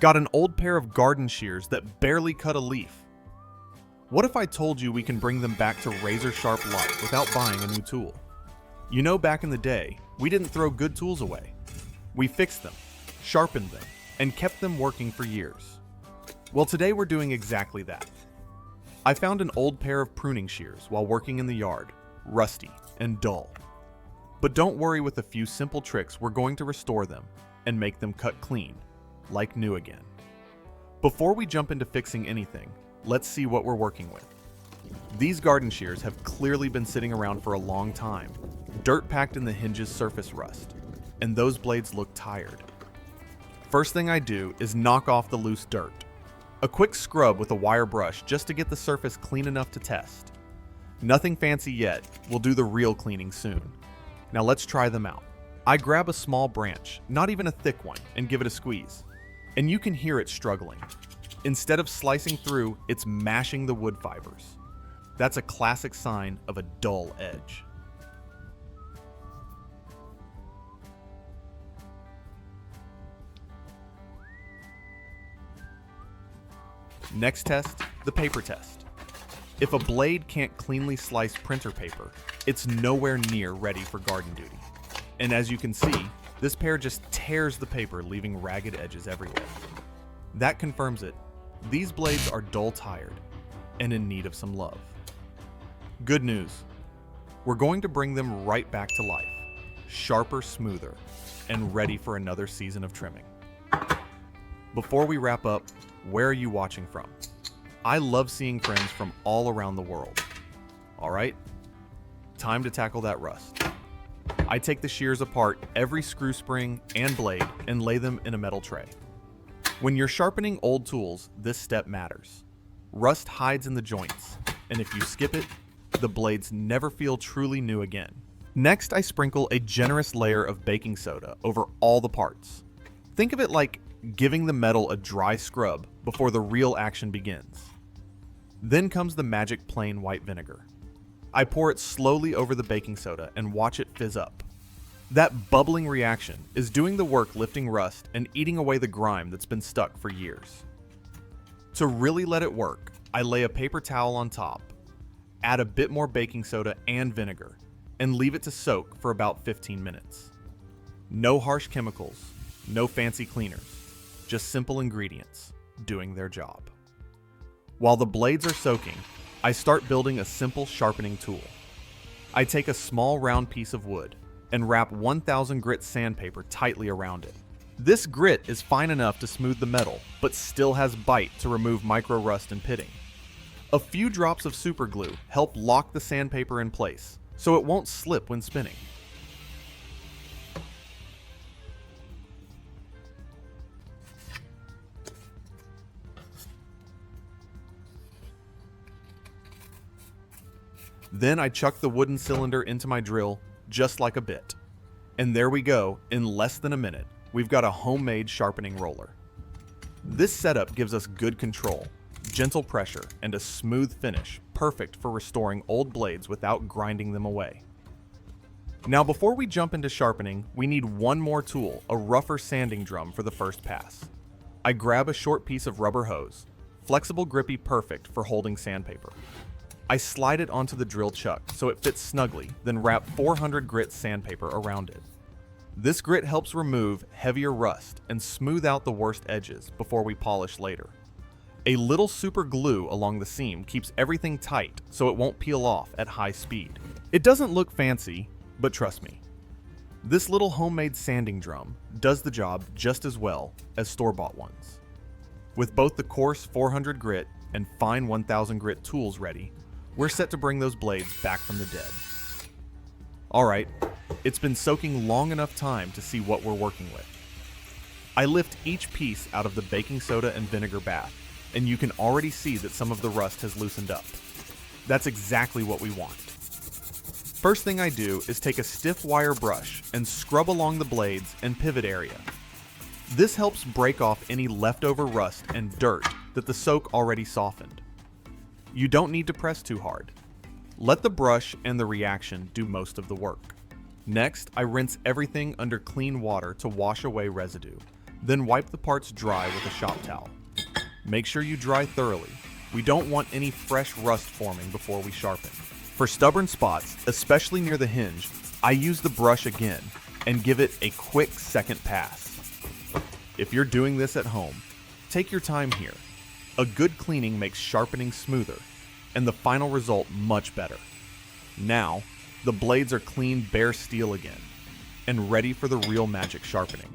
Got an old pair of garden shears that barely cut a leaf. What if I told you we can bring them back to razor-sharp life without buying a new tool? You know, back in the day, we didn't throw good tools away. We fixed them, sharpened them, and kept them working for years. Well, today we're doing exactly that. I found an old pair of pruning shears while working in the yard, rusty and dull. But don't worry, with a few simple tricks, we're going to restore them and make them cut clean, like new again. Before we jump into fixing anything, let's see what we're working with. These garden shears have clearly been sitting around for a long time, dirt packed in the hinge's surface rust, and those blades look tired. First thing I do is knock off the loose dirt. A quick scrub with a wire brush just to get the surface clean enough to test. Nothing fancy yet, we'll do the real cleaning soon. Now let's try them out. I grab a small branch, not even a thick one, and give it a squeeze. And you can hear it struggling. Instead of slicing through, it's mashing the wood fibers. That's a classic sign of a dull edge. Next test, the paper test. If a blade can't cleanly slice printer paper, it's nowhere near ready for garden duty. And as you can see, this pair just tears the paper, leaving ragged edges everywhere. That confirms it. These blades are dull tired and in need of some love. Good news. We're going to bring them right back to life, sharper, smoother, and ready for another season of trimming. Before we wrap up, where are you watching from? I love seeing friends from all around the world. All right, time to tackle that rust. I take the shears apart, every screw spring and blade, and lay them in a metal tray. When you're sharpening old tools, this step matters. Rust hides in the joints, and if you skip it, the blades never feel truly new again. Next, I sprinkle a generous layer of baking soda over all the parts. Think of it like giving the metal a dry scrub before the real action begins. Then comes the magic plain white vinegar. I pour it slowly over the baking soda and watch it fizz up. That bubbling reaction is doing the work, lifting rust and eating away the grime that's been stuck for years. To really let it work, I lay a paper towel on top, add a bit more baking soda and vinegar, and leave it to soak for about 15 minutes. No harsh chemicals, no fancy cleaners, just simple ingredients doing their job. While the blades are soaking, I start building a simple sharpening tool. I take a small round piece of wood and wrap 1000 grit sandpaper tightly around it. This grit is fine enough to smooth the metal, but still has bite to remove micro rust and pitting. A few drops of super glue help lock the sandpaper in place, so it won't slip when spinning. Then I chuck the wooden cylinder into my drill, just like a bit. And there we go, in less than a minute, we've got a homemade sharpening roller. This setup gives us good control, gentle pressure, and a smooth finish, perfect for restoring old blades without grinding them away. Now before we jump into sharpening, we need one more tool, a rougher sanding drum for the first pass. I grab a short piece of rubber hose, flexible, grippy, perfect for holding sandpaper. I slide it onto the drill chuck so it fits snugly, then wrap 400 grit sandpaper around it. This grit helps remove heavier rust and smooth out the worst edges before we polish later. A little super glue along the seam keeps everything tight so it won't peel off at high speed. It doesn't look fancy, but trust me, this little homemade sanding drum does the job just as well as store-bought ones. With both the coarse 400 grit and fine 1000 grit tools ready, we're set to bring those blades back from the dead. Alright, it's been soaking long enough time to see what we're working with. I lift each piece out of the baking soda and vinegar bath, and you can already see that some of the rust has loosened up. That's exactly what we want. First thing I do is take a stiff wire brush and scrub along the blades and pivot area. This helps break off any leftover rust and dirt that the soak already softened. You don't need to press too hard. Let the brush and the reaction do most of the work. Next, I rinse everything under clean water to wash away residue, Then wipe the parts dry with a shop towel. Make sure you dry thoroughly. We don't want any fresh rust forming before we sharpen. For stubborn spots, especially near the hinge, I use the brush again and give it a quick second pass. If you're doing this at home, take your time here. A good cleaning makes sharpening smoother and the final result much better. Now, the blades are clean bare steel again and ready for the real magic sharpening.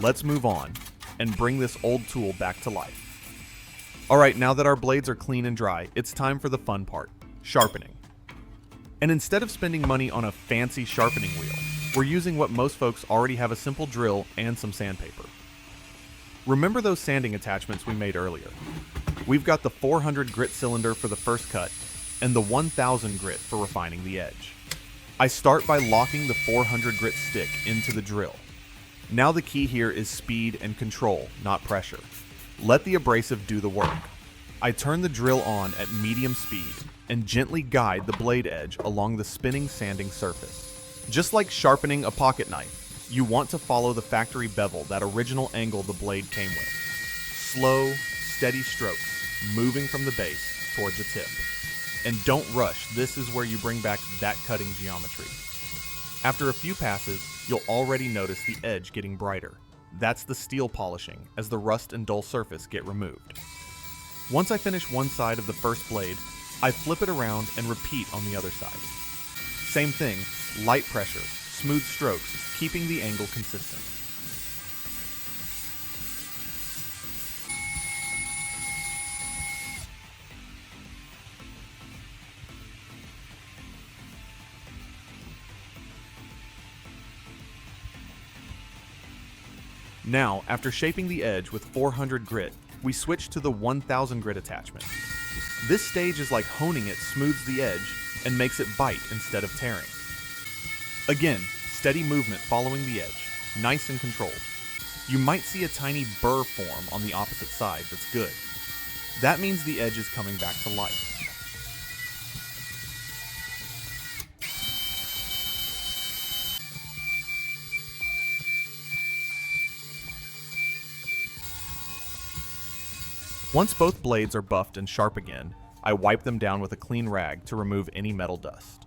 Let's move on and bring this old tool back to life. Alright, now that our blades are clean and dry, it's time for the fun part, sharpening. And instead of spending money on a fancy sharpening wheel, we're using what most folks already have: a simple drill and some sandpaper. Remember those sanding attachments we made earlier? We've got the 400 grit cylinder for the first cut and the 1000 grit for refining the edge. I start by locking the 400 grit stick into the drill. Now the key here is speed and control, not pressure. Let the abrasive do the work. I turn the drill on at medium speed and gently guide the blade edge along the spinning sanding surface. Just like sharpening a pocket knife, you want to follow the factory bevel, that original angle the blade came with. Slow, steady strokes, moving from the base towards the tip. And don't rush, this is where you bring back that cutting geometry. After a few passes, you'll already notice the edge getting brighter. That's the steel polishing as the rust and dull surface get removed. Once I finish one side of the first blade, I flip it around and repeat on the other side. Same thing, light pressure, smooth strokes, keeping the angle consistent. Now, after shaping the edge with 400 grit, we switch to the 1000 grit attachment. This stage is like honing it smooths the edge and makes it bite instead of tearing. Again, steady movement following the edge, nice and controlled. You might see a tiny burr form on the opposite side. That's good. That means the edge is coming back to life. Once both blades are buffed and sharp again, I wipe them down with a clean rag to remove any metal dust.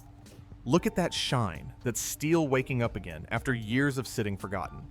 Look at that shine, that steel waking up again after years of sitting forgotten.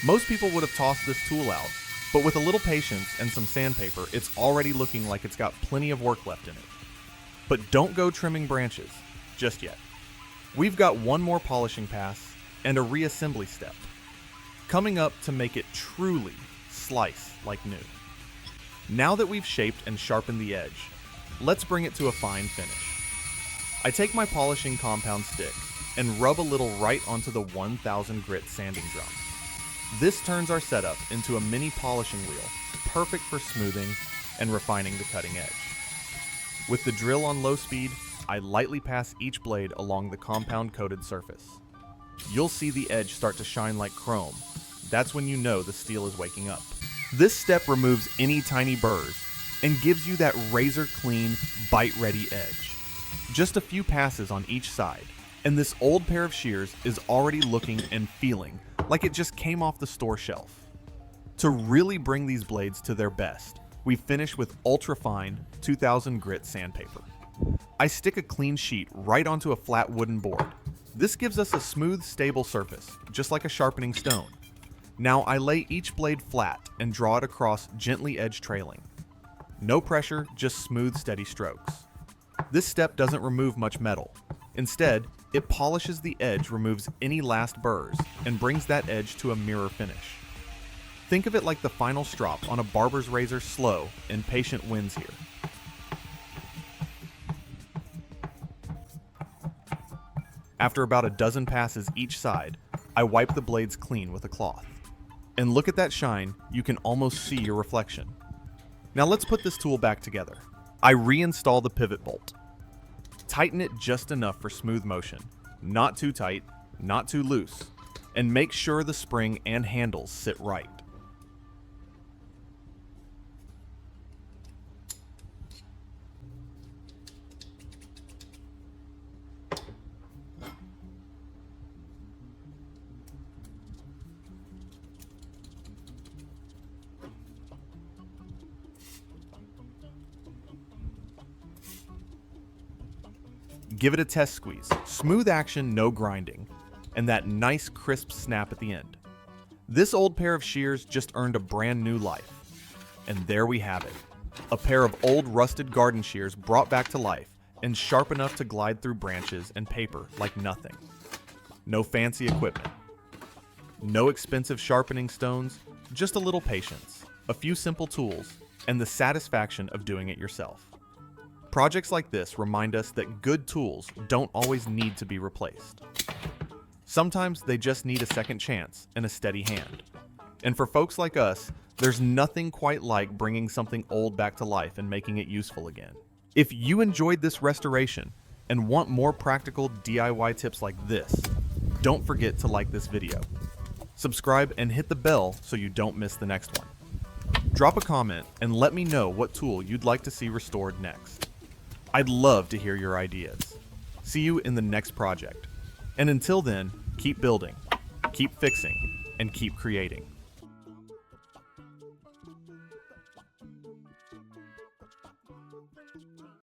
Most people would have tossed this tool out, but with a little patience and some sandpaper, it's already looking like it's got plenty of work left in it. But don't go trimming branches just yet. We've got one more polishing pass and a reassembly step coming up to make it truly slice like new. Now that we've shaped and sharpened the edge, let's bring it to a fine finish. I take my polishing compound stick and rub a little right onto the 1000 grit sanding drum. This turns our setup into a mini polishing wheel, perfect for smoothing and refining the cutting edge. With the drill on low speed, I lightly pass each blade along the compound coated surface. You'll see the edge start to shine like chrome. That's when you know the steel is waking up. This step removes any tiny burrs and gives you that razor clean, bite-ready edge. Just a few passes on each side, and this old pair of shears is already looking and feeling like it just came off the store shelf. To really bring these blades to their best, we finish with ultra-fine 2000 grit sandpaper. I stick a clean sheet right onto a flat wooden board. This gives us a smooth, stable surface, just like a sharpening stone. Now I lay each blade flat and draw it across, gently edge trailing. No pressure, just smooth, steady strokes. This step doesn't remove much metal. Instead, it polishes the edge, removes any last burrs, and brings that edge to a mirror finish. Think of it like the final strop on a barber's razor, slow and patient wins here. After about a dozen passes each side, I wipe the blades clean with a cloth. And look at that shine, you can almost see your reflection. Now let's put this tool back together. I reinstall the pivot bolt. Tighten it just enough for smooth motion, not too tight, not too loose, and make sure the spring and handles sit right. Give it a test squeeze, smooth action, no grinding, and that nice crisp snap at the end. This old pair of shears just earned a brand new life. And there we have it, a pair of old rusted garden shears brought back to life and sharp enough to glide through branches and paper like nothing. No fancy equipment, no expensive sharpening stones, just a little patience, a few simple tools, and the satisfaction of doing it yourself. Projects like this remind us that good tools don't always need to be replaced. Sometimes they just need a second chance and a steady hand. And for folks like us, there's nothing quite like bringing something old back to life and making it useful again. If you enjoyed this restoration and want more practical DIY tips like this, don't forget to like this video. Subscribe and hit the bell so you don't miss the next one. Drop a comment and let me know what tool you'd like to see restored next. I'd love to hear your ideas. See you in the next project. And until then, keep building, keep fixing, and keep creating.